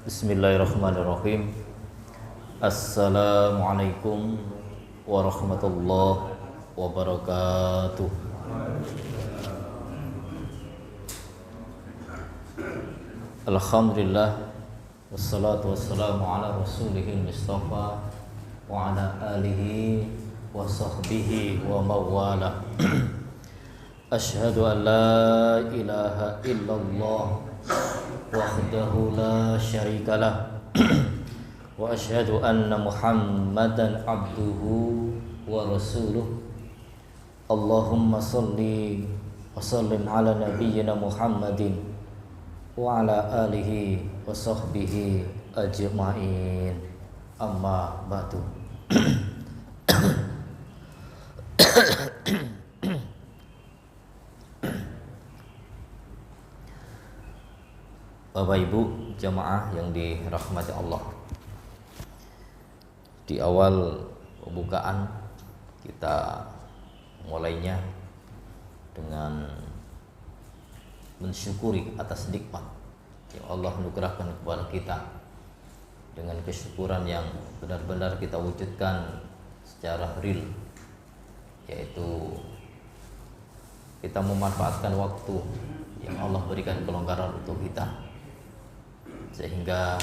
Bismillahirrahmanirrahim. Assalamualaikum warahmatullahi wabarakatuh. Alhamdulillah, wassalatu wassalamu ala rasulihil mustafa wa ala alihi wa sahbihi wa mawala. Ashhadu an la ilaha illallah wahdahu la syarikalah wa asyhadu anna Muhammadan abduhu wa rasuluh. Allahumma salli wa sallim ala nabiyyina Muhammadin wa ala alihi wa sahbihi ajma'in. Amma ba'du. Bapak Ibu jamaah yang dirahmati Allah, di awal pembukaan kita mulainya dengan mensyukuri atas nikmat yang Allah anugerahkan kepada kita, dengan kesyukuran yang benar-benar kita wujudkan secara real, yaitu kita memanfaatkan waktu yang Allah berikan kelonggaran untuk kita, sehingga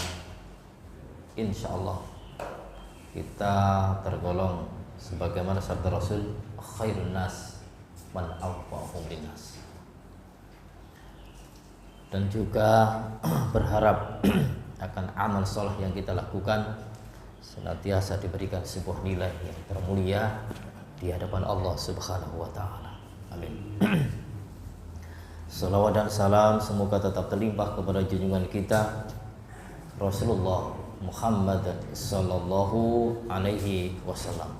insya Allah kita tergolong sebagaimana sabda Rasul, khairun nas man anfa'uhum linnas. Dan juga berharap akan amal soleh yang kita lakukan senantiasa diberikan sebuah nilai yang termulia di hadapan Allah Subhanahu wa ta'ala. Amin. Salawat dan salam semoga tetap terlimpah kepada junjungan kita Rasulullah Muhammad sallallahu alaihi wasallam.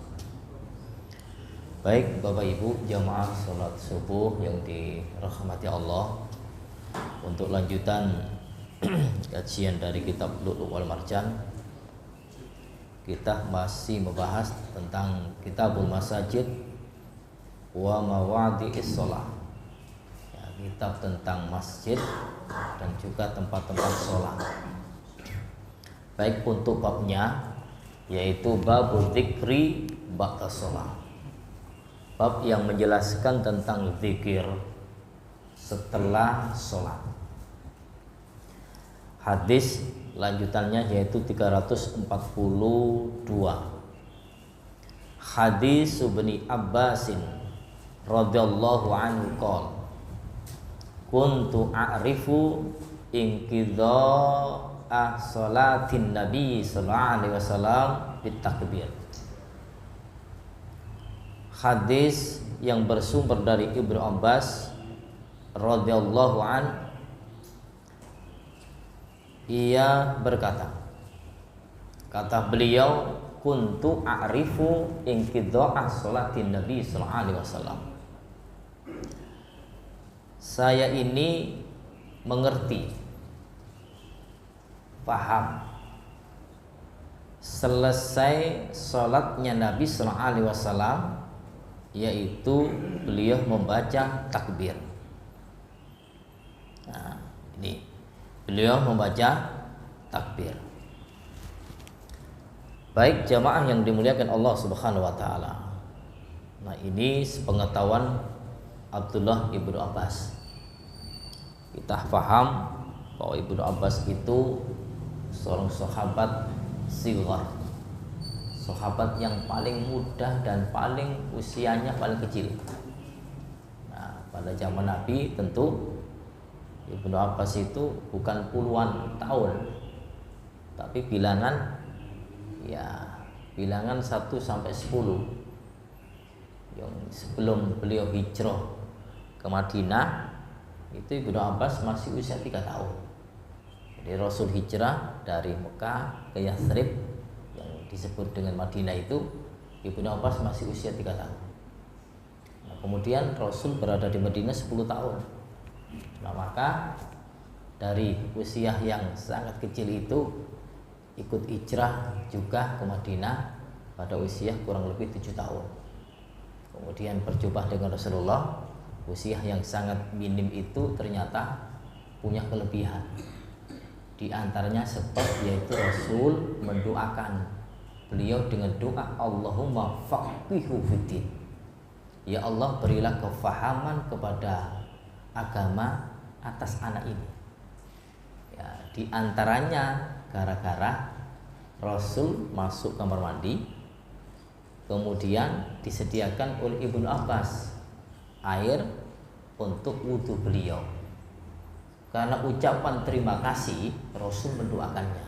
Baik Bapak Ibu jamaah salat subuh yang dirahmati Allah, untuk lanjutan kajian dari kitab Lu'lu' wal Marjan, kita masih membahas tentang Kitabul Masajid wa Mawadhi'is Shalah, ya, kitab tentang masjid dan juga tempat-tempat sholat. Baik untuk babnya, yaitu babul dzikri ba'da shalah, bab yang menjelaskan tentang zikir setelah sholat. Hadis lanjutannya yaitu 342. Hadis Ibnu Abbasin radhiyallahu anhu qala kuntu a'rifu inqidha'a sholatin nabi sallallahu alaihi wasallam bitakbir. Hadis yang bersumber dari Ibnu Abbas radhiyallahu an, ia berkata, kata beliau, kuntu a'rifu inqidha'a sholatin nabi sallallahu alaihi wasallam, saya ini mengerti, paham selesai sholatnya Nabi sallallahu alaihi wasallam, yaitu beliau membaca takbir. Nah, ini beliau membaca takbir. Baik jamaah yang dimuliakan Allah Subhanahu wa taala. Nah, ini sepengetahuan Abdullah ibnu Abbas. Kita paham bahwa Ibnu Abbas itu seorang sahabat sighar, sahabat yang paling muda dan paling usianya paling kecil. Nah, pada zaman Nabi tentu Ibnu Abbas itu bukan puluhan tahun, tapi bilangan 1 sampai 10. Yang sebelum beliau hijrah ke Madinah itu Ibnu Abbas masih usia 3 tahun. Jadi Rasul hijrah dari Mekah ke Yathrib yang disebut dengan Madinah itu, Ibnu Abbas masih usia 3 tahun. Nah, kemudian Rasul berada di Madinah 10 tahun. Nah, maka dari usia yang sangat kecil itu ikut hijrah juga ke Madinah pada usia kurang lebih 7 tahun. Kemudian berjumpa dengan Rasulullah, usia yang sangat minim itu ternyata punya kelebihan. Di antaranya sebab yaitu Rasul mendoakan beliau dengan doa Allahumma faqihu fiddin. Ya Allah, berilah kefahaman kepada agama atas anak ini. Ya, di antaranya gara-gara Rasul masuk kamar mandi, kemudian disediakan oleh Ibnu Abbas air untuk wudhu beliau. Karena ucapan terima kasih, Rasul mendoakannya,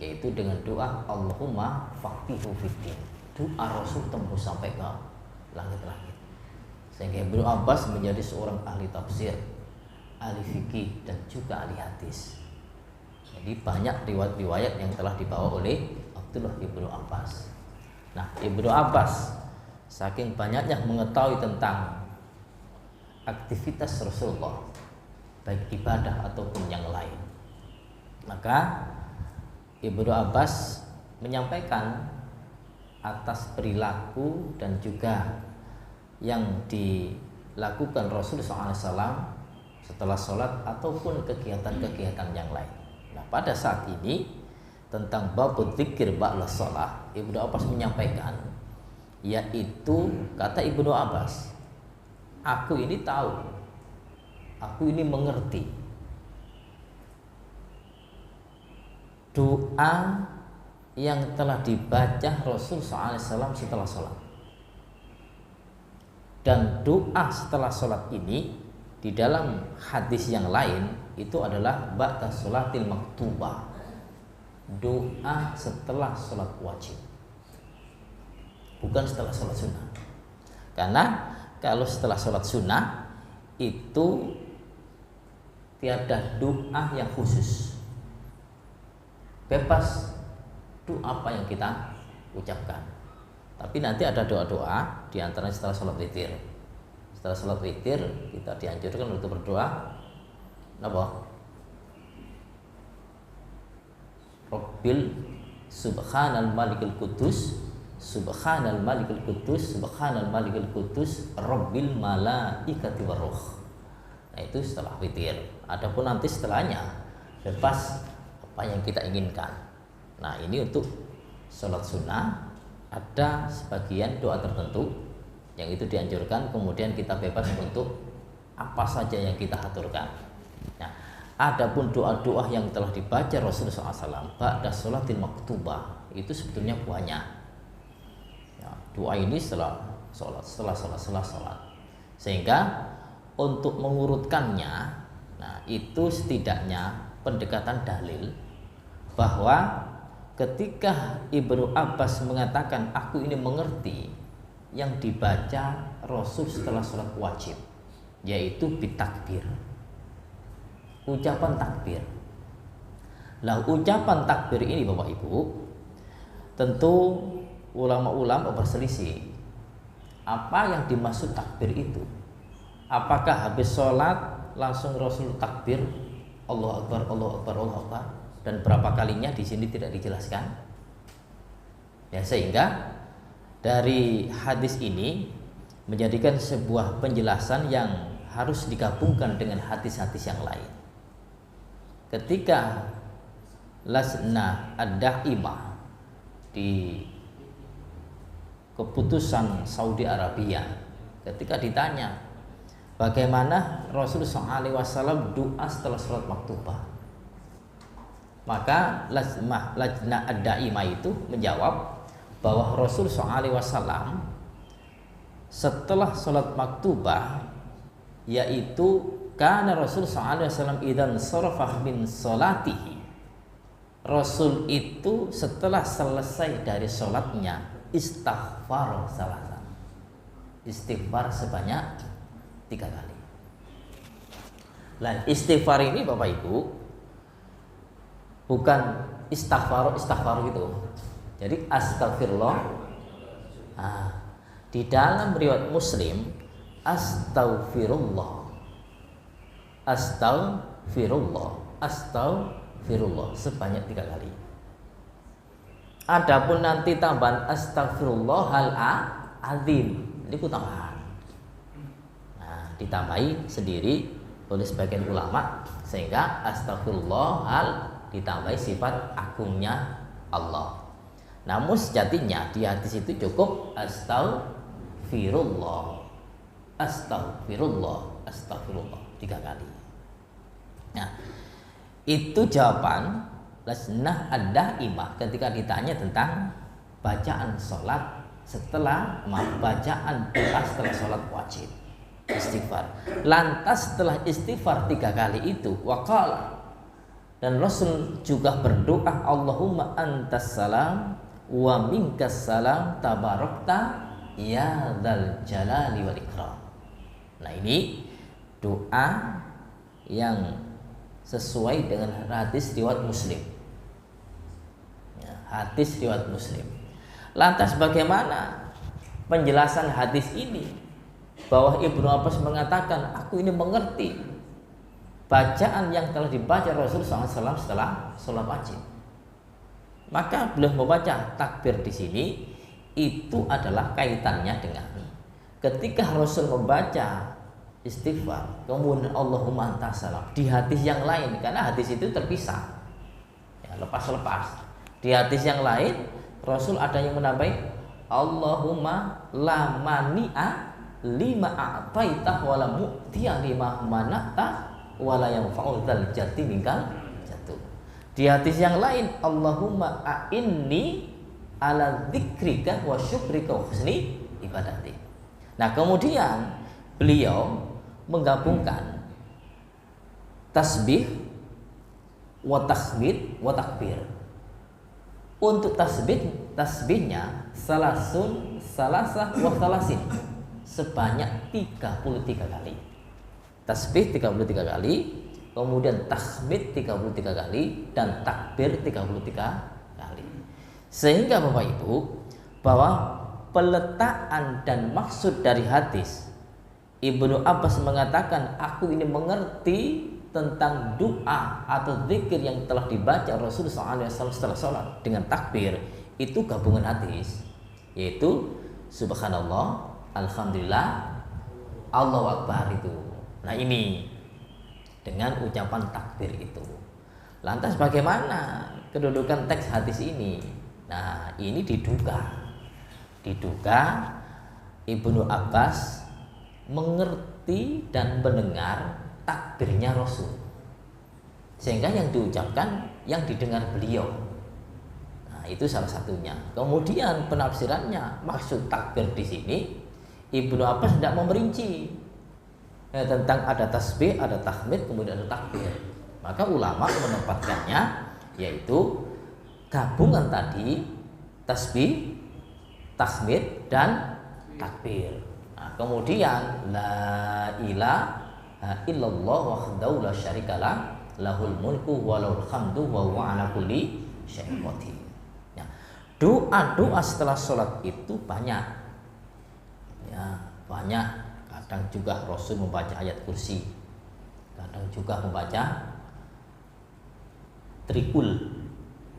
yaitu dengan doa Allahumma faqihu fiddin. Doa Rasul tembus sampai ke langit-langit, sehingga Ibnu Abbas menjadi seorang ahli tafsir, ahli fikih, dan juga ahli hadis. Jadi banyak riwayat-riwayat yang telah dibawa oleh Abdullah ibnu Abbas. Nah, Ibnu Abbas saking banyaknya mengetahui tentang aktivitas Rasulullah, baik ibadah ataupun yang lain, maka Ibnu Abbas menyampaikan atas perilaku dan juga yang dilakukan Rasulullah SAW setelah sholat ataupun kegiatan-kegiatan yang lain. Nah, pada saat ini tentang bab dzikir ba'da shalah, Ibnu Abbas menyampaikan, yaitu kata Ibnu Abbas, aku ini tahu, aku ini mengerti doa yang telah dibaca Rasul SAW setelah sholat. Dan doa setelah sholat ini di dalam hadis yang lain itu adalah ba'da sholatil maktubah, doa setelah sholat wajib, bukan setelah sholat sunnah. Karena kalau setelah sholat sunnah itu tiada doa yang khusus, bebas doa apa yang kita ucapkan. Tapi nanti ada doa-doa, di antaranya setelah sholat witir. Setelah sholat witir kita dianjurkan untuk berdoa apa? Rabbil subhanal malikul qudus, subhanal malikul qudus, subhanal malikul qudus, rabbil malaikati waruh. Nah, itu setelah witir. Adapun nanti setelahnya bebas apa yang kita inginkan. Nah, ini untuk sholat sunnah ada sebagian doa tertentu yang itu dianjurkan, kemudian kita bebas untuk apa saja yang kita aturkan. Nah, adapun doa-doa yang telah dibaca Rasulullah SAW ba'da sholatil maktubah itu sebetulnya banyak. Ya, doa ini setelah sholat, sehingga untuk mengurutkannya, nah itu setidaknya pendekatan dalil bahwa ketika Ibnu Abbas mengatakan aku ini mengerti yang dibaca Rasul setelah sholat wajib, yaitu bitakbir, ucapan takbir. Lah ucapan takbir ini Bapak Ibu, tentu ulama-ulama berselisih apa yang dimaksud takbir itu. Apakah habis sholat langsung Rasul takbir Allahu Akbar, Allahu Akbar, Allahu Akbar, dan berapa kalinya di sini tidak dijelaskan. Ya, sehingga dari hadis ini menjadikan sebuah penjelasan yang harus digabungkan dengan hadis-hadis yang lain. Ketika Lasna ad-Daimah di keputusan Saudi Arabia, ketika ditanya bagaimana Rasulullah SAW doa setelah sholat maktubah, maka Lajna ad-Daimah itu menjawab bahwa Rasulullah SAW setelah sholat maktubah, yaitu karena Rasulullah SAW idan sorofah min sholatihi, Rasul itu setelah selesai dari sholatnya istighfar salasan, istighfar sebanyak 3 kali. Dan istighfar ini Bapak Ibu bukan istighfar gitu. Jadi astagfirullah. Nah, di dalam riwayat Muslim astagfirullah, astagfirullah, astagfirullah sebanyak 3 kali. Adapun nanti tambahan astagfirullahal azim, ini tambahan. Nah, ditambahi sendiri oleh sebagian ulama Sehingga astagfirullah hal ditambahi sifat agungnya Allah. Namun sejatinya di hadis itu cukup astagfirullah, astagfirullah, astagfirullah 3 kali. Nah, itu jawaban. Nah, ada imam ketika ditanya tentang bacaan sholat setelah bacaan doa setelah sholat wajib istighfar. Lantas setelah istighfar 3 kali itu waqala, dan Rasul juga berdoa, Allahumma antas salam wa minkas salam tabarakta ya dzal jalali wal ikram. Nah, ini doa yang sesuai dengan hadis riwayat Muslim. Ya, hadis riwayat Muslim. Lantas bagaimana penjelasan hadis ini? Bahwa Ibnu Abbas mengatakan, aku ini mengerti bacaan yang telah dibaca Rasulullah SAW setelah sholat wajib. Maka beliau membaca takbir di sini itu adalah kaitannya dengan ketika Rasul membaca istighfar, kemudian Allahumma antas salam di hadis yang lain, karena hadis itu terpisah, ya, lepas-lepas. Di hadis yang lain Rasul ada yang menambahi Allahumma la mani'a lima a'taita wa la mu'tiya lima mana'ta wa la yanfa'u dzal jaddi minkal jatuh. Di hadis yang lain Allahumma a'inni ala dzikrika wa syukrika wa husni ibadati. Nah, kemudian beliau menggabungkan tasbih wa tahmid wa takbir. Untuk tasbihnya salasah wa salasin, sebanyak 33 kali. Tasbih 33 kali, kemudian tahmid 33 kali, dan takbir 33 kali. Sehingga Bapak Ibu, bahwa peletaan dan maksud dari hadis, Ibnu Abbas mengatakan, aku ini mengerti tentang doa atau zikir yang telah dibaca Rasulullah SAW setelah sholat dengan takbir, itu gabungan hadis, yaitu subhanallah, alhamdulillah, Allahu Akbar itu. Nah, ini dengan ucapan takbir itu. Lantas bagaimana kedudukan teks hadis ini? Nah, ini diduga Ibnu Abbas mengerti dan mendengar takbirnya Rasul, sehingga yang diucapkan yang didengar beliau. Nah, itu salah satunya. Kemudian penafsirannya, maksud takbir di sini Ibnu Abbas tidak memerinci tentang ada tasbih, ada tahmid, kemudian ada takbir. Maka ulama menempatkannya yaitu gabungan tadi, tasbih, tahmid, dan takbir. Nah, kemudian la ilaha illallah wahdahu la syarikalah lahul mulku wa lahul hamdu wa huwa ala kulli syai'in qadir. Ya, doa-doa setelah sholat itu banyak. Ya, banyak. Kadang juga Rasul membaca ayat kursi, kadang juga membaca trikul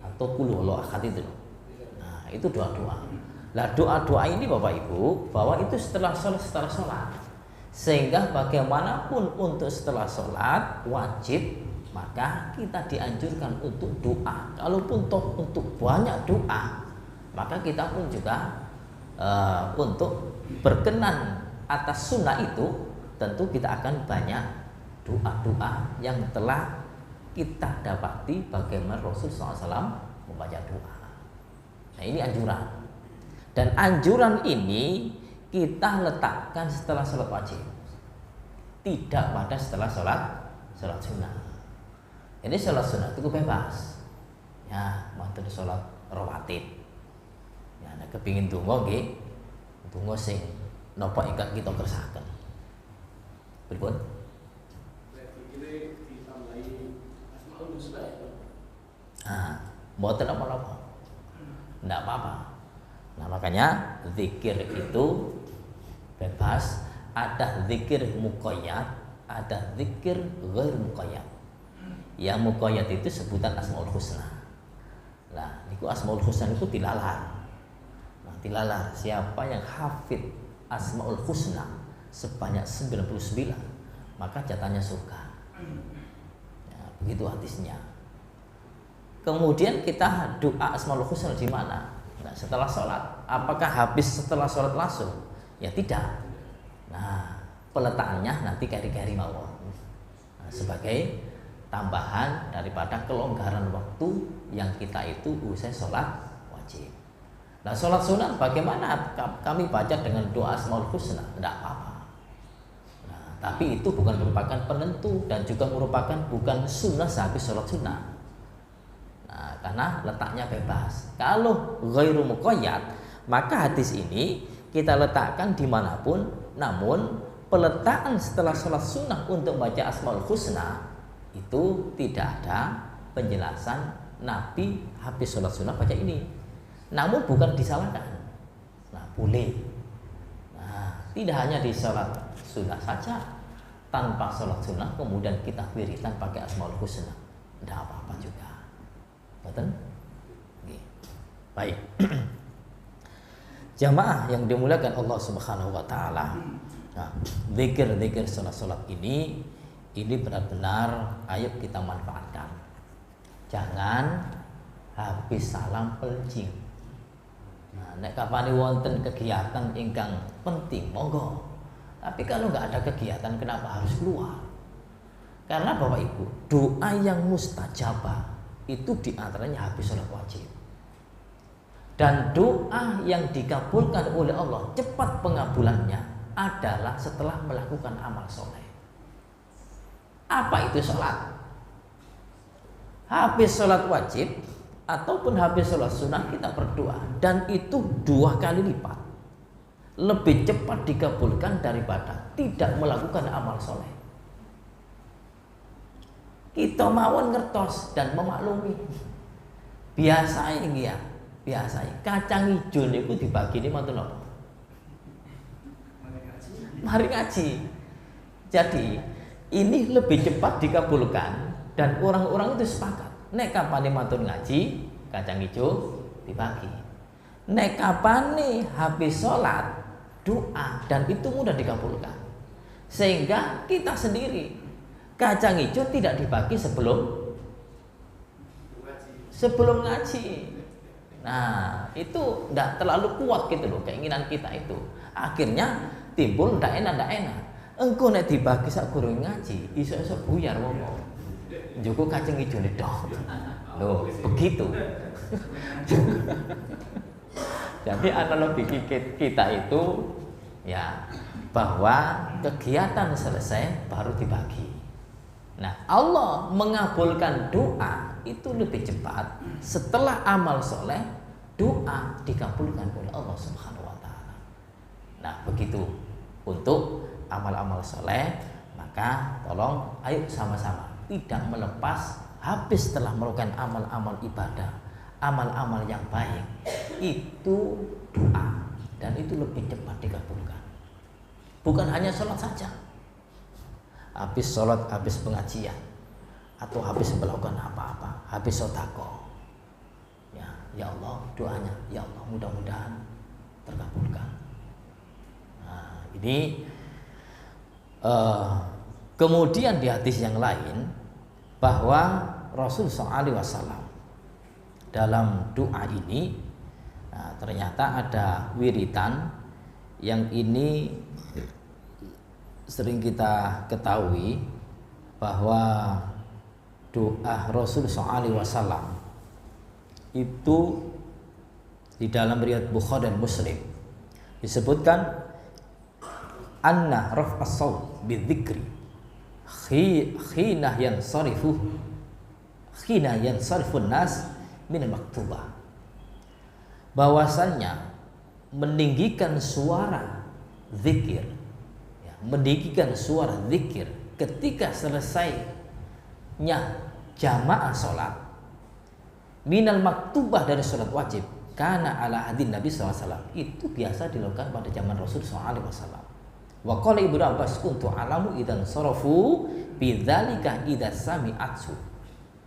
atau qul huwallahu ahad itu. Nah, itu doa-doa. Nah, doa-doa ini Bapak Ibu, bahwa itu setelah sholat. Sehingga bagaimanapun untuk setelah sholat wajib, maka kita dianjurkan untuk doa. Kalaupun toh untuk banyak doa, maka kita pun juga untuk berkenan atas sunnah itu, tentu kita akan banyak doa-doa yang telah kita dapati bagaimana Rasul SAW membaca doa. Nah, ini anjuran. Dan anjuran ini kita letakkan setelah sholat wajib, tidak pada setelah sholat sunnah. Ini sholat sunnah itu bebas. Ya, mantu sholat rawatib. Ya, nek kepingin tunggu nggih, tunggu sing napa ingkang kita kersakaken. Pripun? Mboten apa-apa. Enggak apa-apa. Nah, makanya zikir itu bebas. Ada zikir muqayyad, ada zikir ghair muqayyad. Yang muqayyad itu sebutan Asmaul Husna. Nah, niku Asmaul Husna itu tilalar. Nah, tilalar siapa yang hafid Asmaul Husna sebanyak 99, maka jatahnya surga. Begitu hadisnya. Kemudian kita doa Asmaul Husna di mana? Nah, setelah sholat. Apakah habis setelah sholat langsung? Ya tidak. Nah, peletakannya nanti kari-kari mawon. Nah, sebagai tambahan daripada kelonggaran waktu yang kita itu usai sholat wajib. Nah, sholat sunat bagaimana kami baca dengan doa Asmaul Husna? Tidak apa-apa. Nah, tapi itu bukan merupakan penentu dan juga merupakan bukan sunnah sehabis sholat sunnah. Nah, karena letaknya bebas. Kalau ghairu muqayyad, maka hadis ini kita letakkan dimanapun. Namun peletakan setelah sholat sunnah untuk baca Asmaul Husna itu tidak ada penjelasan Nabi habis sholat sunnah baca ini. Namun bukan disalahkan. Nah, boleh. Nah, tidak hanya di sholat sunnah saja, tanpa sholat sunnah kemudian kita wiridan pakai Asmaul Husna, tidak apa-apa juga. Betul? Baik. Jamaah yang dimuliakan Allah Subhanahu wa taala. Nah, zikir-zikir salat ini benar-benar ayo kita manfaatkan. Jangan habis salam peljing. Nah, nek kapane wonten kegiatan ingkang penting, monggo. Tapi kalau nggak ada kegiatan, kenapa harus keluar? Karena Bapak Ibu, doa yang mustajabah itu diantaranya habis sholat wajib. Dan doa yang dikabulkan oleh Allah cepat pengabulannya adalah setelah melakukan amal soleh. Apa itu sholat? Habis sholat wajib ataupun habis sholat sunnah kita berdoa, dan itu 2 kali lipat lebih cepat dikabulkan daripada tidak melakukan amal soleh. Kita mawon ngertos dan memaklumi. Biasanya ya, biasanya kacang hijau niku dibagi ini mantu nopo. Mari ngaji. Jadi ini lebih cepat dikabulkan dan orang-orang itu sepakat. Nek kapane matur ngaji, kacang hijau dibagi. Nek kapane habis sholat doa, dan itu mudah dikabulkan. Sehingga kita sendiri kacang hijau tidak dibagi sebelum ngaji. Nah, itu tidak terlalu kuat gitu loh keinginan kita itu. Akhirnya timbul ndak enak. Engko nek dibagi sak gurung ngaji, iso-iso buyar wong. Njoko kacang hijau tok. Loh, begitu. Jadi analogi kita itu ya bahwa kegiatan selesai baru dibagi. Nah, Allah mengabulkan doa itu lebih cepat setelah amal soleh. Doa dikabulkan oleh Allah Subhanahu wa taala. Nah, begitu untuk amal-amal soleh. Maka tolong ayo sama-sama tidak melepas habis setelah melakukan amal-amal ibadah, amal-amal yang baik, itu doa, dan itu lebih cepat dikabulkan. Bukan hanya sholat saja. Habis sholat, habis pengajian, atau habis melakukan apa-apa, habis sedekah. Ya Allah, doanya, ya Allah mudah-mudahan terkabulkan. Nah, ini kemudian di hadis yang lain bahwa Rasul SAW dalam doa ini, nah, ternyata ada wiritan yang ini sering kita ketahui bahwa doa Rasul SAW itu di dalam riwayat Bukhari dan Muslim disebutkan anna raf'as shaut bidzikri khina yansarifun nas min maktubah, bahwasannya meninggikan suara zikir, ya, meninggikan suara zikir ketika selesainya jamaah sholat minal maktubah dari sholat wajib karena ala hadin Nabi SAW, itu biasa dilakukan pada zaman Rasul SAW. Wa qala Ibnu Abbas kuntu alamu idan sarafu bidzalika idza sami'atsu.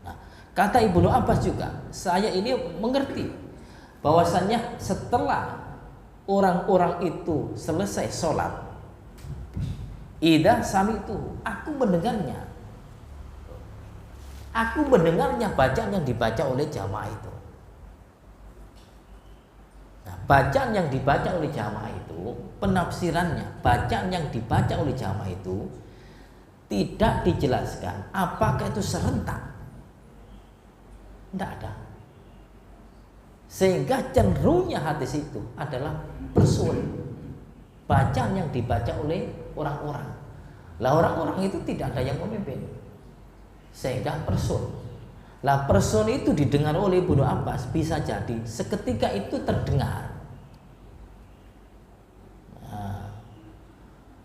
Nah, kata Ibnu Abbas juga, saya ini mengerti bahwasannya setelah orang-orang itu selesai sholat, idza sami'tu, aku mendengarnya. Aku mendengarnya bacaan yang dibaca oleh jamaah itu. Nah, bacaan yang dibaca oleh jamaah itu, penafsirannya, bacaan yang dibaca oleh jamaah itu tidak dijelaskan apakah itu serentak. Tidak ada. Sehingga cenderungnya hadis itu adalah person. Bacaan yang dibaca oleh orang-orang. Lah orang-orang itu tidak ada yang memimpin. Sehingga person. Lah person itu didengar oleh Ibnu Abbas, bisa jadi seketika itu terdengar. Nah,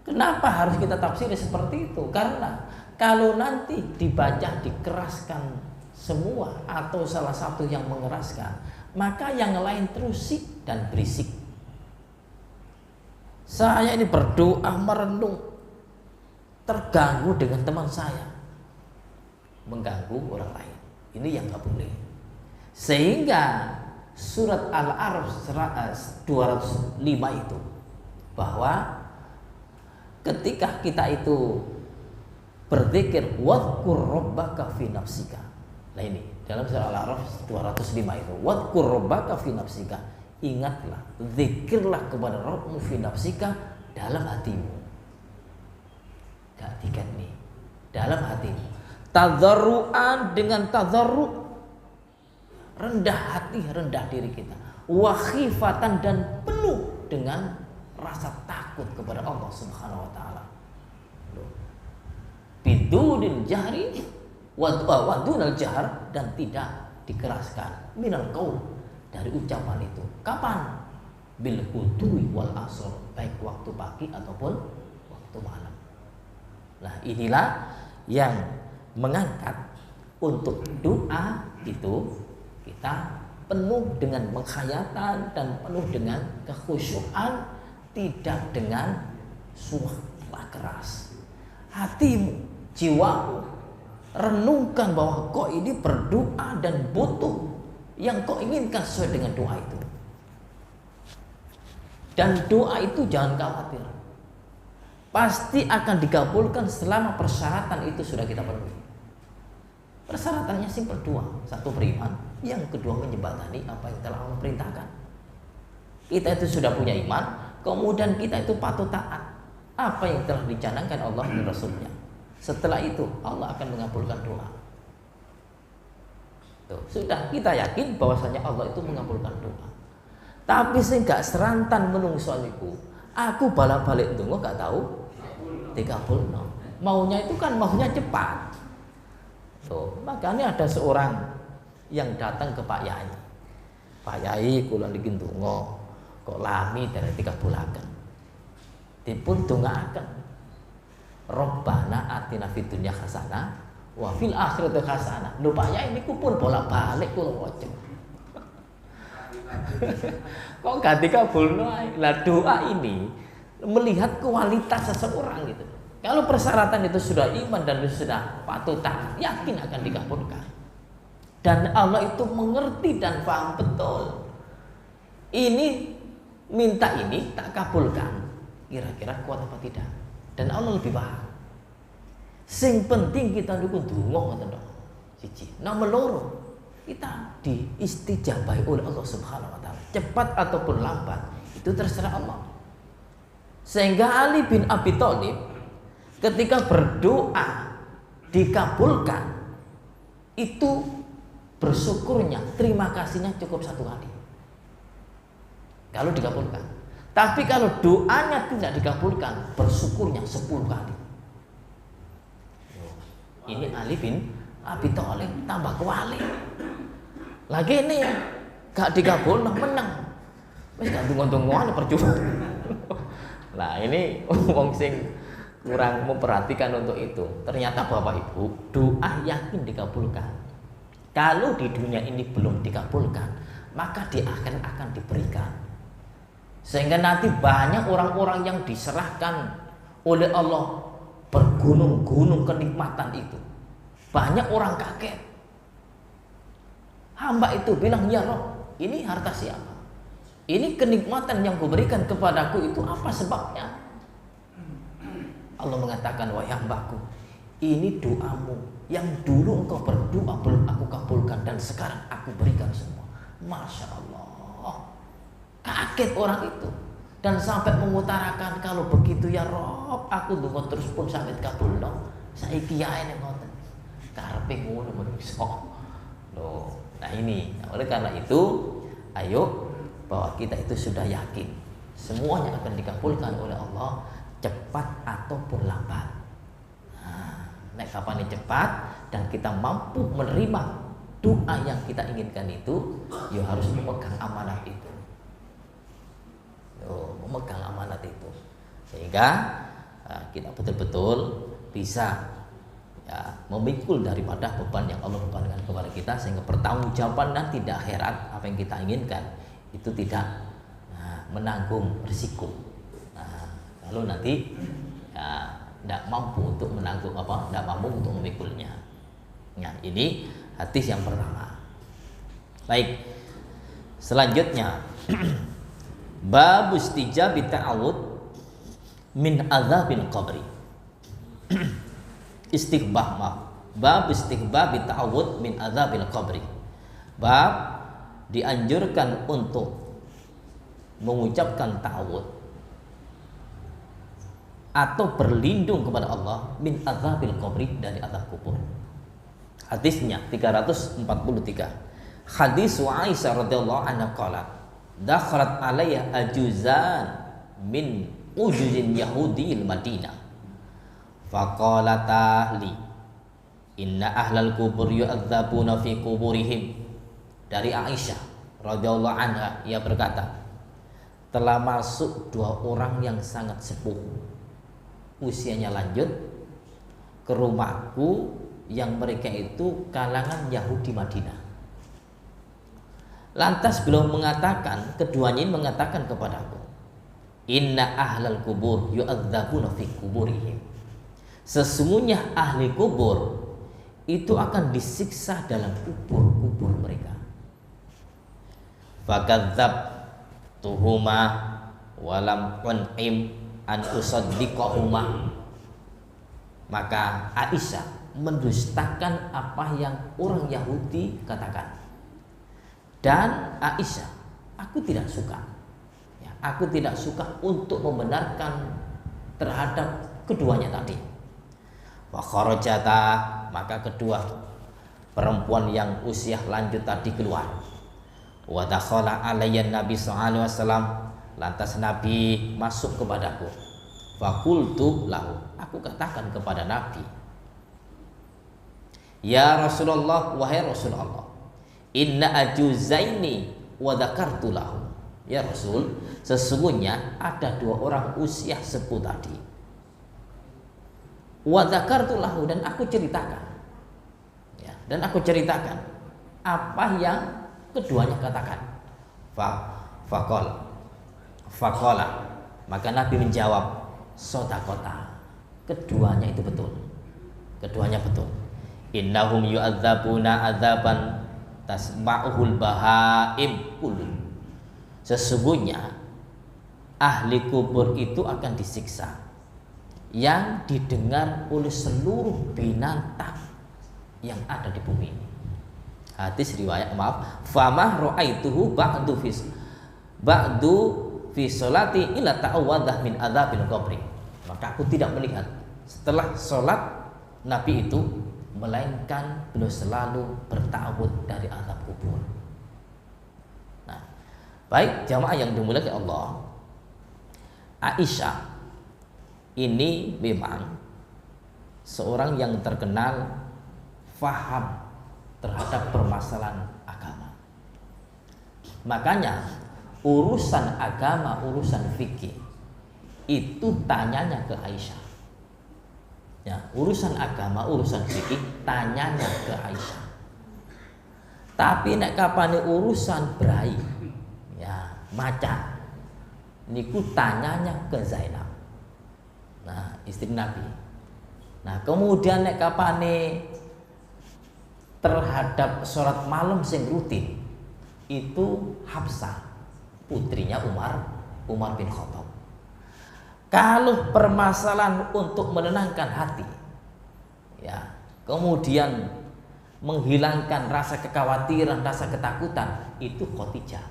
kenapa harus kita tafsir seperti itu? Karena kalau nanti dibaca dikeraskan semua atau salah satu yang mengeraskan, maka yang lain terusik dan berisik. Saya ini berdoa merenung, terganggu dengan teman saya, mengganggu orang lain. Ini yang nggak boleh. Sehingga surat Al-A'raf 205 itu, bahwa ketika kita itu berzikir wadhkur rabbaka fi nafsika. Nah ini dalam surah Al-A'raf 205 itu, wadhkur rabbaka fi nafsika. Ingatlah, zikirlah kepada Rabbmu fi nafsika, dalam hatimu. Gak tiga nih, dalam hatimu. Tadarruan, dengan tadarru, rendah hati, rendah diri kita. Wa khifatan, dan penuh dengan rasa takut kepada Allah Subhanahu wa taala. Bidunil jahri wa dunal jahr, dan tidak dikeraskan minal qaul, dari ucapan itu. Kapan? Bil hudui wal asr, baik waktu pagi ataupun waktu malam. Nah, inilah yang mengangkat untuk doa itu kita penuh dengan menghayatan dan penuh dengan kekhusyuan, tidak dengan suara keras. Hatimu, jiwamu, renungkan bahwa kau ini berdoa dan butuh yang kau inginkan sesuai dengan doa itu. Dan doa itu jangan khawatir, pasti akan dikabulkan selama persyaratan itu sudah kita penuhi. Persyaratannya simpel dua. Satu, beriman. Yang kedua, menjembatani apa yang telah Allah perintahkan. Kita itu sudah punya iman, kemudian kita itu patut taat apa yang telah dicanangkan Allah dan Rasulnya. Setelah itu Allah akan mengabulkan doa. Tuh, sudah kita yakin bahwasanya Allah itu mengabulkan doa. Tapi saya gak serantan menungso niku. Aku balik-balik tunggu gak tahu 30. Maunya itu kan maunya cepat. Tuh, makanya ada seorang yang datang ke Pak Yai. Pak Yai, kula niki ndonga kok lami dari 3 bulan. Dipun dongaaken. Robbana atina fid dunya hasanah wa fil akhirati hasanah. Lho Pak Yai niku pun bolak-balik kula waca. Kok gak dikabulno ae. Lah doa ini melihat kualitas seseorang gitu. Kalau persyaratan itu sudah iman dan sudah patut taat, yakin akan dikabulkan. Dan Allah itu mengerti dan paham betul. Ini minta ini tak kabulkan, kira-kira kuat apa tidak? Dan Allah lebih paham. Sing penting kita dukung donga ngoten tok. Siji. Nomor loro, kita diistijabahi oleh Allah Subhanahu wa taala. Cepat ataupun lambat, itu terserah Allah. Sehingga Ali bin Abi Thalib ketika berdoa dikabulkan, itu bersyukurnya, terima kasihnya cukup 1 kali kalau dikabulkan. Tapi kalau doanya tidak dikabulkan, bersyukurnya 10 kali. Ini Ali bin Abi Thalib tambah kuali. Lagi ini gak dikabulkan, menang. Wis gak tunggu-tungguan percuma. Nah ini wong sing kurang memperhatikan untuk itu. Ternyata Bapak Ibu, doa yakin dikabulkan. Kalau di dunia ini belum dikabulkan, maka di akhirat akan diberikan. Sehingga nanti banyak orang-orang yang diserahkan oleh Allah bergunung-gunung kenikmatan itu. Banyak orang kaget. Hamba itu bilang, ya Rob, ini harta siapa? Ini kenikmatan yang kuberikan kepadaku itu apa sebabnya? Allah mengatakan, wahai hambaku, ini doamu yang dulu engkau berdoa belum aku kabulkan dan sekarang aku berikan semua. Masya Allah, kaget orang itu dan sampai mengutarakan kalau begitu ya Rob, aku tunggu terus pun sampai kabul dong. Saya kiai nih ngoten, karepe ngono menungso. Loh, nah ini, oleh karena itu, ayo bahwa kita itu sudah yakin semuanya akan dikabulkan oleh Allah, cepat ataupun lambat. Nek kapan cepat dan kita mampu menerima doa yang kita inginkan itu, ya harus memegang amanat itu. Memegang amanat itu sehingga kita betul-betul bisa ya, memikul daripada beban yang Allah bebankan kepada kita, sehingga pertanggungjawaban dan tidak akhirat apa yang kita inginkan itu tidak menanggung risiko. Kalau nanti ya, tidak mampu untuk menanggung tidak mampu untuk memikulnya. Nah, ini hadis yang pertama. Baik, selanjutnya bab istijabi ta'awud min adzabil qabri. Bab istihbab ta'awud min adzabil qabri. Bab dianjurkan untuk mengucapkan ta'awud atau berlindung kepada Allah min adzabil qabri, dari azab kubur. Hadisnya 343. Hadis Aisyah radhiyallahu anha qalat, dakhalat alayya ajuzan min ujuzin yahudiyil Madinah faqalata li inna ahlal kubur yu'adzabuna fi kuburihim. Dari Aisyah radhiyallahu anha, ia berkata, telah masuk dua orang yang sangat sepuh, usianya lanjut, ke rumahku yang mereka itu kalangan Yahudi Madinah. Lantas beliau mengatakan, keduanya mengatakan kepadaku, inna ahlal kubur yu'adzabuna fi kuburihim. Sesungguhnya ahli kubur itu akan disiksa dalam kubur-kubur mereka. Fakadzab tuhuma walam un'im an usaddiqahuma. Maka Aisyah mendustakan apa yang orang Yahudi katakan. Dan Aisyah, aku tidak suka. Ya, aku tidak suka untuk membenarkan terhadap keduanya tadi. Wa kharajata, maka kedua perempuan yang usia lanjut tadi keluar. Wa dakhala alayya Nabi sallallahu alaihi wasallam, lantas Nabi masuk kepadaku. Fakultu lahu, aku katakan kepada Nabi, ya Rasulullah, wahai Rasulullah, inna ajuzaini wa dzakartu lahu. Ya Rasul, sesungguhnya ada dua orang usia sepuh tadi. Wa dzakartu lahu, dan aku ceritakan. Ya, dan aku ceritakan apa yang keduanya katakan. Faqala, maka Nabi menjawab, sodakota, keduanya itu betul, keduanya betul. Innahum yu'adzabuna adzaban tasma'uhul bahaim kullu. Sesungguhnya ahli kubur itu akan disiksa yang didengar oleh seluruh binatang yang ada di bumi ini. Hadis riwayat, famah ra'aituhu ba'du fi sholati illa ta'awaddah min adzabil qabri. Maka aku tidak melihat setelah sholat Nabi itu, melainkan beliau selalu bertawud dari azab kubur. Nah, baik jamaah yang dimuliakan Allah, Aisyah ini memang seorang yang terkenal faham terhadap permasalahan agama. Makanya urusan agama, urusan fikih itu tanyanya ke Aisyah. Ya, urusan agama, urusan fikih tanyanya ke Aisyah. Tapi nek kapane urusan berai, ya macan, niku tanyanya ke Zainab. Nah, istri Nabi. Nah, kemudian nek kapane terhadap sholat malam sing rutin, itu Hafsah, putrinya Umar bin Khattab. Kalau permasalahan untuk menenangkan hati, ya kemudian menghilangkan rasa kekhawatiran, rasa ketakutan, itu Khadijah.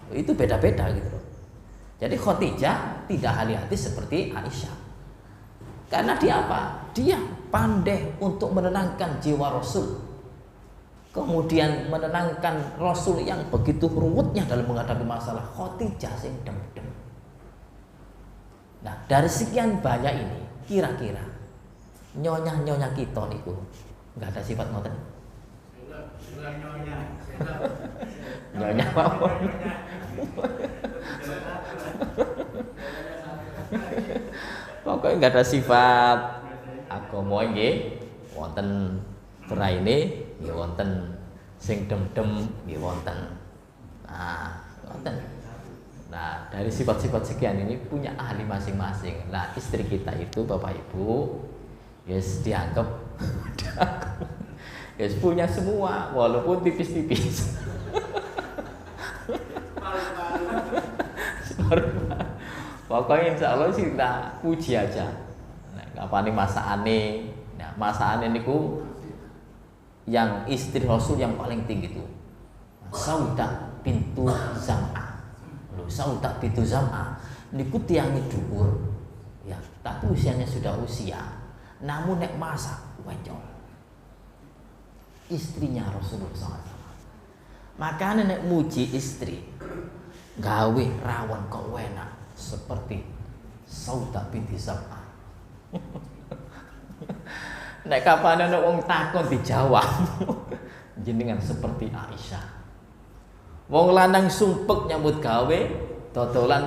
Itu beda-beda gitu loh. Jadi Khadijah tidak hati-hati seperti Aisyah. Karena dia apa? Dia pandai untuk menenangkan jiwa Rasul. Kemudian menenangkan Rasul yang begitu ruwetnya dalam menghadapi masalah. Khadijah sing dem-dem. Nah, dari sekian banyak ini, kira-kira nyonya-nyonya kita niku enggak ada sifat ngoten. Nyonya mawon. Pokoknya enggak ada sifat agama nggih wonten braine nggih wonten sing dem-dem nggih wonten. Nah, wonten. Nah, dari sifat-sifat sekian ini punya ahli masing-masing. Nah, istri kita itu Bapak Ibu yes dianggap yes punya semua walaupun tipis-tipis. Pokoknya insya Allah sih kita puji aja. Nah, kapan masakane? Nah, masakane niku yang istri Rasul yang paling tinggi itu Saudah bintu Zam'ah. Loh, Saudah bintu Zam'ah niku tiange dhuwur. Ya, tapi usianya sudah usia. Namun nek masak wencol. Istrinya Rasulullah SAW. Makanya nek muji istri gawe rawon kok enak seperti Saudah binti Zam'ah. Nek kapan ana wong takon dijawab jenengan seperti Aisyah. Wong lanang sumpek nyambut gawe dodolan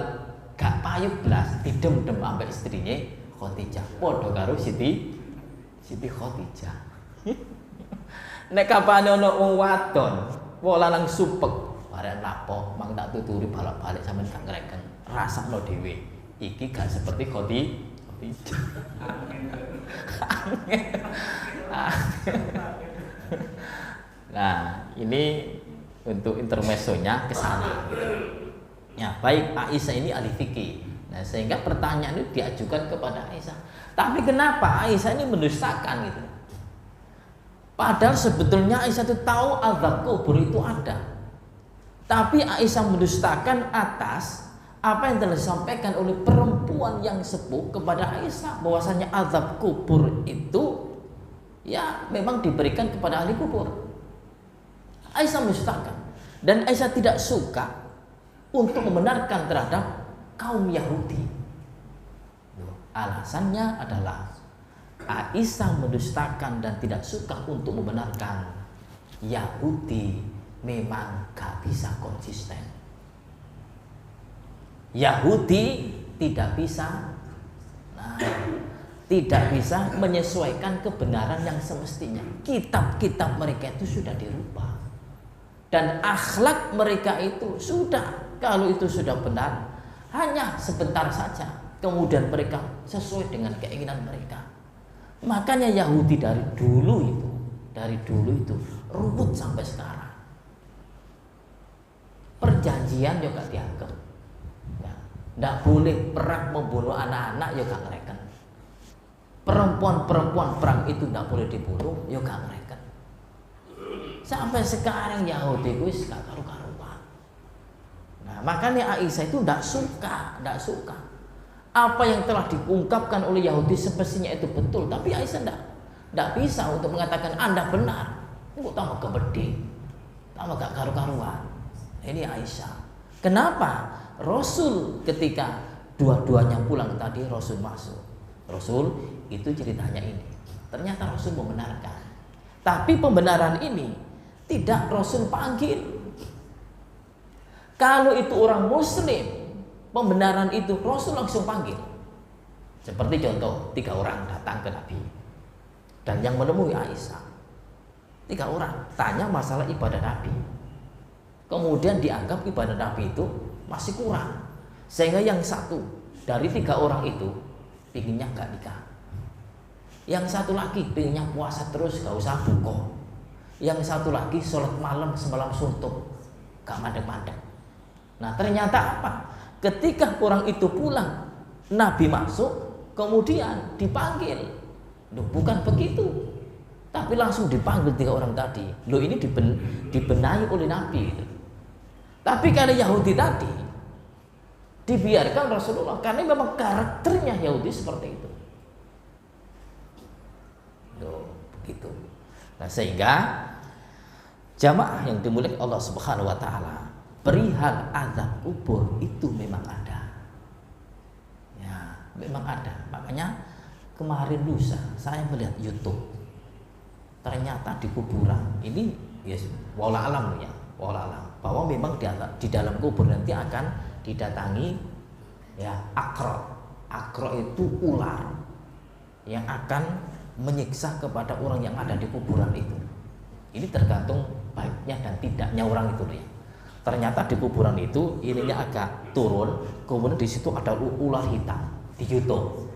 gak payu blas didem-dem ambek istrinya Khadijah. Padha karo Siti Khadijah. Nek kapan ana wong wadon, wong lanang sumpek bareng lapo mang tak tuturi balak-balik sampean gak ngreken. Rasakno dhewe. Iki gak seperti Khadijah. Nah, ini untuk intermezzonya ke sana gitu. Ya, baik Aisyah ini ahli fikih. Nah, sehingga pertanyaan itu diajukan kepada Aisyah. Tapi kenapa Aisyah ini mendustakan gitu? Padahal sebetulnya Aisyah itu tahu azab kubur itu ada. Tapi Aisyah mendustakan atas apa yang telah disampaikan oleh perempuan yang sepuh kepada Aisyah, bahwasanya azab kubur itu ya memang diberikan kepada ahli kubur. Aisyah mendustakan dan Aisyah tidak suka untuk membenarkan terhadap kaum Yahudi. Alasannya adalah Aisyah mendustakan dan tidak suka untuk membenarkan Yahudi memang gak bisa konsisten. Yahudi tidak bisa menyesuaikan kebenaran yang semestinya. Kitab-kitab mereka itu sudah dirubah. Dan akhlak mereka itu sudah, kalau itu sudah benar, hanya sebentar saja. Kemudian mereka sesuai dengan keinginan mereka. Makanya Yahudi dari dulu itu ribut sampai sekarang. Perjanjian juga dianggap. Tidak boleh perang membunuh anak-anak, ya gak ngereken. Perempuan-perempuan perang itu tidak boleh dibunuh, ya gak ngereken. Sampai sekarang Yahudi itu gak karu-karuan. Nah, makanya Aisyah itu tidak suka. Apa yang telah diungkapkan oleh Yahudi semestinya itu betul, tapi Aisyah tidak bisa untuk mengatakan Anda benar. Ini kok tambah gede, tambah gak karu-karuan. Ini Aisyah. Kenapa? Rasul ketika dua-duanya pulang tadi Rasul masuk. Rasul itu ceritanya ini. Ternyata Rasul membenarkan. Tapi pembenaran ini tidak Rasul panggil. Kalau itu orang Muslim, pembenaran itu Rasul langsung panggil. Seperti contoh 3 orang datang ke Nabi dan yang menemui Aisyah. 3 orang tanya masalah ibadah Nabi. Kemudian dianggap ibadah Nabi itu masih kurang, sehingga yang satu dari 3 orang itu pinginnya gak nikah, yang satu lagi pinginnya puasa terus gak usah buka, yang satu lagi sholat malam semalam suntuk gak mandek-mandek. Nah, ternyata apa? Ketika orang itu pulang, Nabi masuk, kemudian dipanggil. Loh, bukan begitu. Tapi langsung dipanggil 3 orang tadi. Loh, ini dibenahi oleh Nabi gitu. Tapi kalau Yahudi tadi dibiarkan Rasulullah karena memang karakternya Yahudi seperti itu. Loh, begitu. Nah, sehingga jamaah yang dimuliakan Allah Subhanahu wa taala, perihal azab kubur itu memang ada. Ya, memang ada. Makanya kemarin lusa saya melihat YouTube. Ternyata di kuburan ini ya wala alam ya, wala alam, bahwa memang di dalam kubur nanti akan didatangi ya akro. Akro itu ular yang akan menyiksa kepada orang yang ada di kuburan itu. Ini tergantung baiknya dan tidaknya orang itu ya. Ternyata di kuburan itu ininya agak turun, kemudian di situ ada ular hitam di YouTube.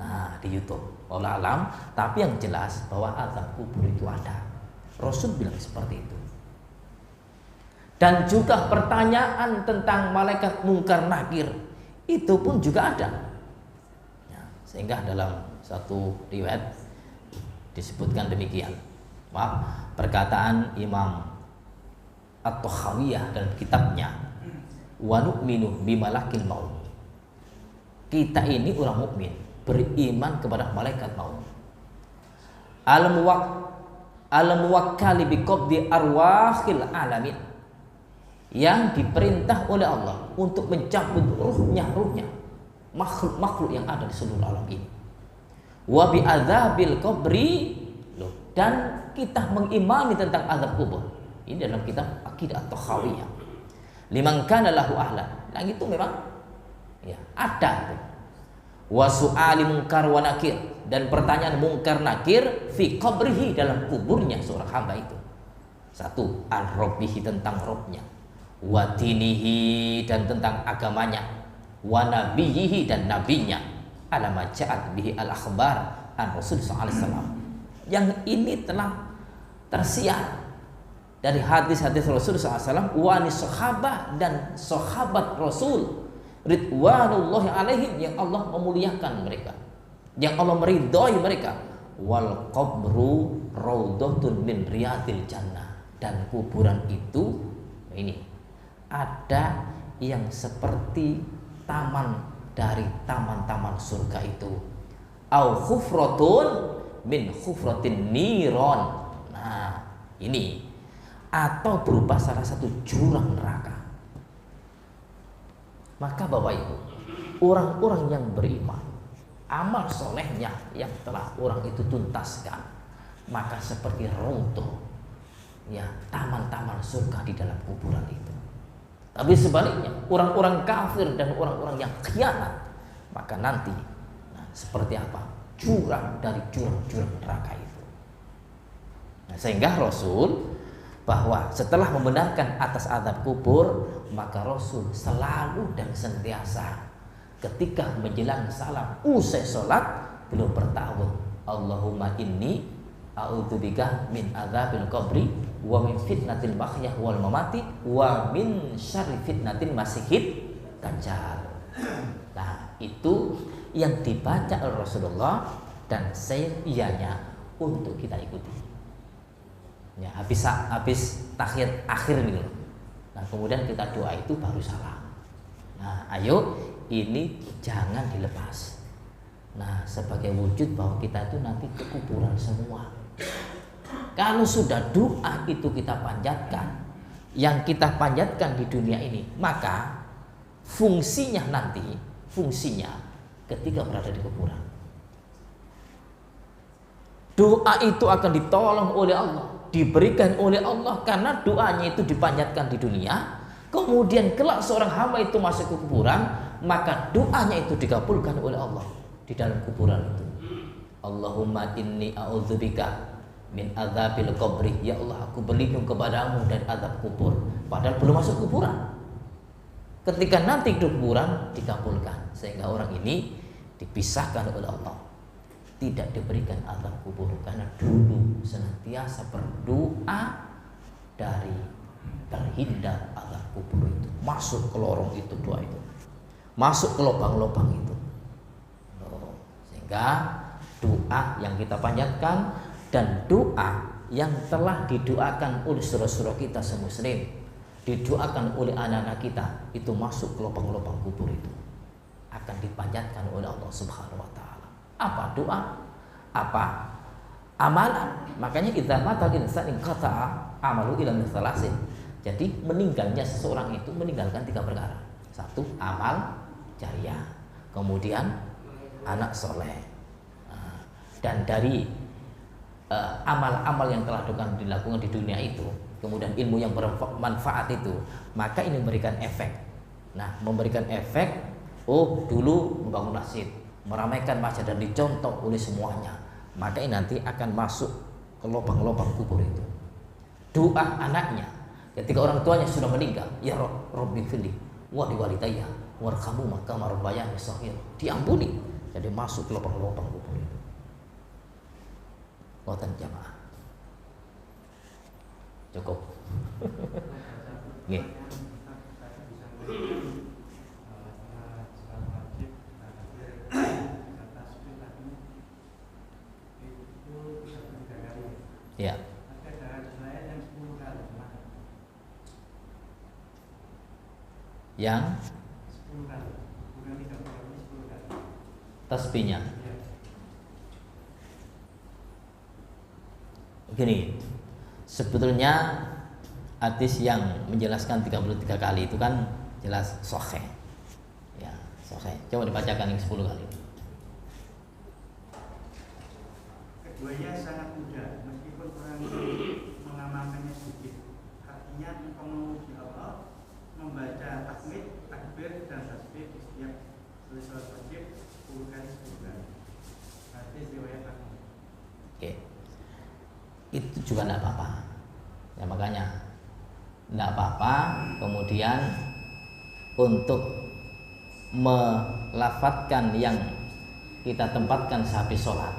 Nah, di YouTube, wallahu alam, tapi yang jelas bahwa azab kubur itu ada. Rasul bilang seperti itu. Dan juga pertanyaan tentang malaikat mungkar nakir itu pun juga ada. Ya, sehingga dalam satu riwayat disebutkan demikian. Maaf, perkataan Imam At-Tahawiyah dalam kitabnya wa nu'minu bimalakil maut. Kita ini orang mukmin beriman kepada malaikat maut. Al-muwakkali biqabdi arwahil alamin, yang diperintah oleh Allah untuk mencabut ruhnya makhluk yang ada di seluruh alam ini. Wa bi adzabil qabri, dan kita mengimani tentang azab kubur. Ini dalam kitab Aqidah At-Tahawiyah. Liman kana lahu ahlan. Nah, itu memang ya ada. Wa su'ali munkar wa nakir, dan pertanyaan mungkar nakir fi qabrihi, dalam kuburnya seorang hamba itu. Satu, an-rabbihi, tentang Rabbnya, wa dinihi, dan tentang agamanya, wa nabiyyihi, dan nabinya, ala ma ja'at bihi al-akhbar an Rasul sallallahu alaihi wasallam. Yang ini telah tersiar dari hadis-hadis Rasul SAW, wani sahabat dan sahabat Rasul ridwanullahi alaihim, yang Allah memuliakan mereka, yang Allah meridhai mereka. Wal qabru raudhatun min riyadil jannah, dan kuburan itu ini ada yang seperti taman dari taman-taman surga itu. Au khufratun min khufratin niron. Nah, ini atau berupa salah satu jurang neraka. Maka Bapak Ibu, orang-orang yang beriman, amal solehnya yang telah orang itu tuntaskan, maka seperti runtuh ya taman-taman surga di dalam kuburan itu. Tapi sebaliknya, orang-orang kafir dan orang-orang yang khianat, maka nanti seperti apa? Jurang dari jurang-jurang neraka itu. Nah, sehingga Rasul bahwa setelah membenarkan atas azab kubur, maka Rasul selalu dan senantiasa ketika menjelang salam usai sholat beliau bertawud, Allahumma inni a'udzubika min adzabil qabri wa min fitnatil mahyah wal mamati wa min syarri fitnatil masihid dajjal. Nah, itu yang dibaca oleh Rasulullah dan ianya untuk kita ikuti. Ya, habis tahiyat akhir nih. Nah, kemudian kita doa itu baru salam. Nah, ayo ini jangan dilepas. Nah, sebagai wujud bahwa kita itu nanti ke kuburan semua. Kalau sudah doa itu kita panjatkan, yang kita panjatkan di dunia ini, maka fungsinya ketika berada di kuburan, doa itu akan ditolong oleh Allah, diberikan oleh Allah, karena doanya itu dipanjatkan di dunia. Kemudian kelak seorang hamba itu masuk ke kuburan, maka doanya itu dikabulkan oleh Allah di dalam kuburan itu. Allahumma inni a'udzubika min adzabil qabri, ya Allah aku berlindung kepadamu dari azab kubur, padahal belum masuk kuburan. Ketika nanti di kuburan dikabulkan, sehingga orang ini dipisahkan oleh Allah, tidak diberikan azab kubur, karena dulu senantiasa berdoa dari terhindar azab kubur itu, masuk ke lorong itu, doa itu masuk ke lubang-lubang itu. Sehingga doa yang kita panjatkan Dan doa yang telah didoakan oleh saudara-saudara kita semuslim, didoakan oleh anak-anak kita, itu masuk ke lubang-lubang kubur itu, akan dipanjatkan oleh Allah Subhanahu wa taala. Apa doa? Apa amalan? Makanya idza matal insan inqata'a amalu ila min thalasin. Jadi meninggalnya seseorang itu meninggalkan 3 perkara. 1, amal jariah, kemudian anak soleh. Dan dari amal-amal yang telah dilakukan di dunia itu, kemudian ilmu yang bermanfaat itu, maka ini memberikan efek. Nah, memberikan efek, oh dulu membangun masjid, meramaikan masjid dan dicontoh oleh semuanya, maka ini nanti akan masuk ke lubang-lubang kubur itu. Doa anaknya ketika orang tuanya sudah meninggal, ya Rabbi fili wa liwalidayya warhamhuma kama rabbayani shaghira, diampuni, jadi masuk ke lubang-lubang kubur itu. Watan jamaah. Cukup. Nggih. Ya. Yang 10 kali. Bukan 30 kali, 10 kali. Tasbihnya. Gini, sebetulnya hadis yang menjelaskan 33 kali itu kan jelas sahih. Ya, sahih. Coba dibacakan yang 10 kali. Keduanya sangat mudah, meskipun orang mengamalkannya sedikit. Artinya engkau memuji Allah, membaca takmid, takbir dan tasbih di setiap sholat wajib 10 kali 10 kali. Hadis riwayat Ahmad. Oke. Itu juga tidak apa-apa. Ya makanya tidak apa-apa. Kemudian untuk melafatkan yang kita tempatkan sehabis sholat,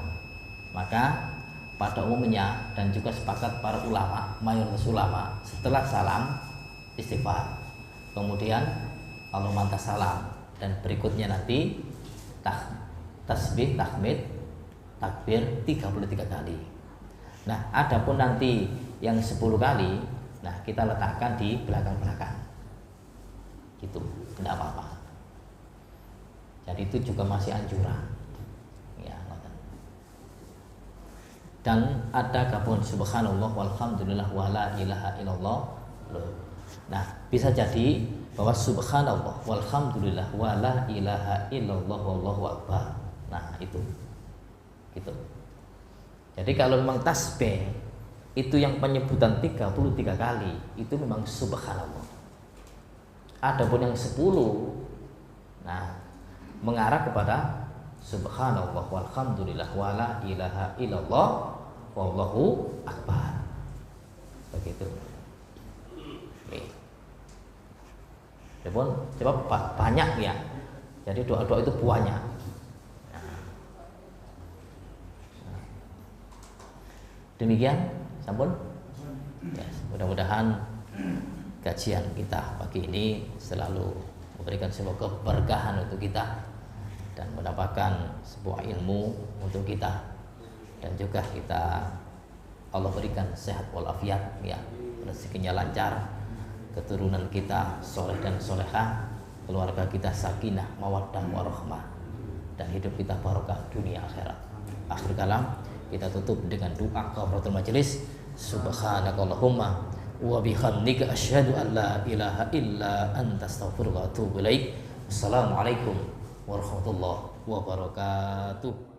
maka pada umumnya dan juga sepakat para ulama, mayoritas ulama, setelah salam istighfar, kemudian kalau mantas salam, dan berikutnya nanti tasbih, tahmid, takbir 33 kali. Nah, adapun nanti yang 10 kali, nah kita letakkan di belakang-belakang. Gitu, tidak apa-apa. Jadi itu juga masih anjuran. Ya, dan ada gabungan subhanallah walhamdulillah wala ilaha illallah. Nah, bisa jadi bahwa subhanallah walhamdulillah wala ilaha illallah wallahu akbar. Nah, itu. Gitu. Jadi kalau memang tasbih itu yang penyebutan 33 kali itu memang subhanallah. Adapun yang 10, nah mengarah kepada subhanallah walhamdulillah wala ilaha illallah wallahu akbar. Begitu. Oke. Coba banyak ya. Jadi doa-doa itu banyak. Demikian, sampun. Ya, mudah-mudahan kajian kita pagi ini selalu memberikan sebuah keberkahan untuk kita dan mendapatkan sebuah ilmu untuk kita, dan juga kita Allah berikan sehat walafiat, ya, rezekinya lancar, keturunan kita soleh dan solehah, keluarga kita sakinah mawaddah warahmah, dan hidup kita barokah dunia akhirat. Akhir kalam kita tutup dengan doa kafaratul majelis. Subhanakallahumma wa bihamdika asyhadu an la ilaha illa anta astaghfiruka wa atubu ilaik. Assalamualaikum warahmatullahi wabarakatuh.